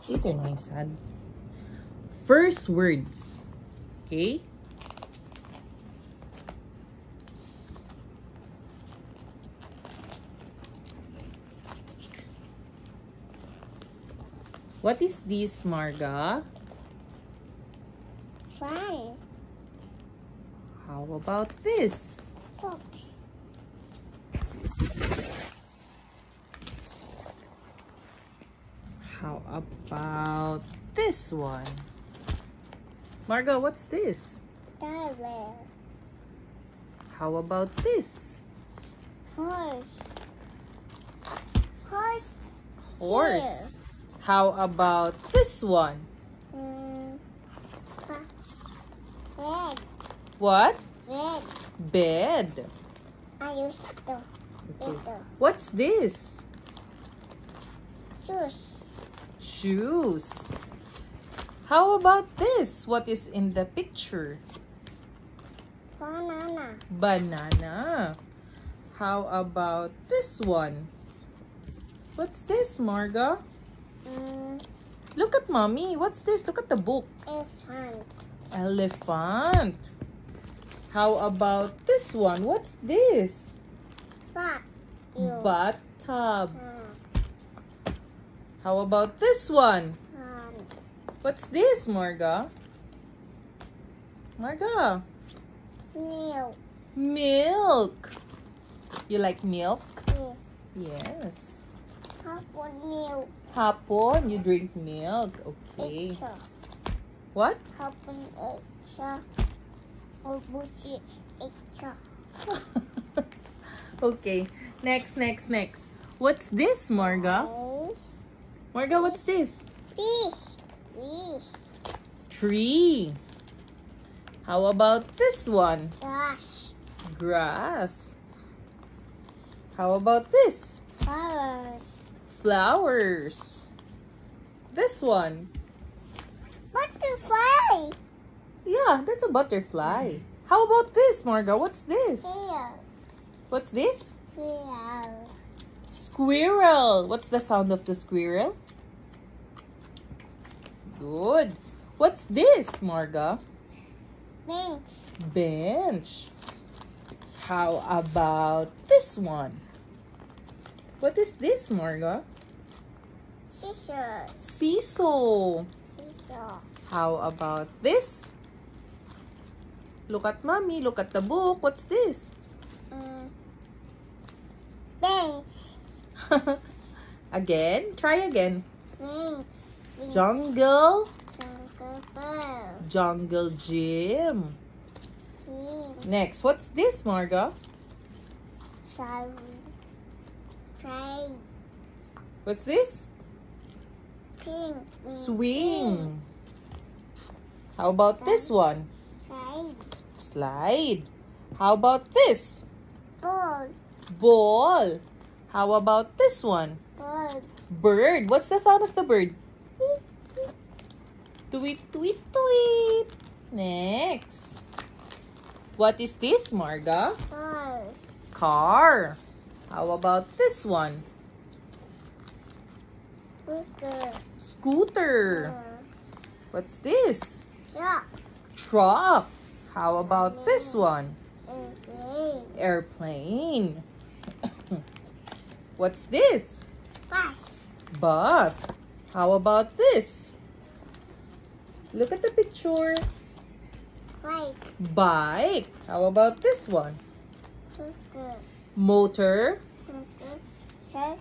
Ito na yung sad. First words. Okay? What is this, Marga? Fun. How about this? Books. How about this one? Marga, what's this? Towel. How about this? Horse. Horse. Horse. Here. How about this one? Red. What? Red. Bed. I used to. Okay. What's this? Juice. Shoes. How about this? What is in the picture? Banana. Banana. How about this one? What's this, Marga? Look at mommy. What's this? Look at the book. Elephant. Elephant. How about this one? What's this? Bat. Bathtub. How about this one? What's this, Marga? Marga. Milk. Milk. You like milk? Yes. Yes. Apple milk. Hapon, you drink milk. Okay. Extra. What? Apple extra. Obushi extra. Okay. Next. What's this, Marga? Fish. Marga, what's this? Fish. Fish. Tree. How about this one? Dash. Grass. How about this? Flowers. Flowers. This one. Butterfly. Yeah, that's a butterfly. How about this, Marga? What's this? Here. What's this? Here. Squirrel. What's the sound of the squirrel? Good. What's this, Marga? Bench. Bench. How about this one? What is this, Marga? Scissors. Seesaw. Scissors. How about this? Look at mommy. Look at the book. What's this? Bench. Again? Try again. Bench. Jungle. Jungle bird. Jungle gym. King. Next, what's this, Marga? Child. Trade. What's this? Pink. Swing. How about this one? Trade. Slide. How about this? Ball. Ball. How about this one? Ball. Bird. What's the sound of the bird? Tweet, tweet, tweet. Next. What is this, Marga? Cars. Car. How about this one? Scooter. Scooter. What's this? Truck. Truck. How about this one? Airplane. Airplane. What's this? Bus. Bus. How about this? Look at the picture. Bike. Bike. How about this one? Scooter. Motor. Cycle.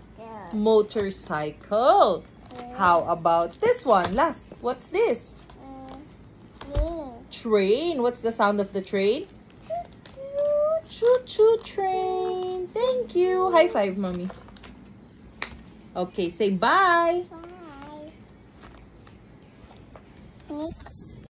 Motorcycle. How about this one? Last. What's this? Train. Train. What's the sound of the train? Choo-choo train. Thank you. High five, mommy. Okay, say bye. Bye. Next.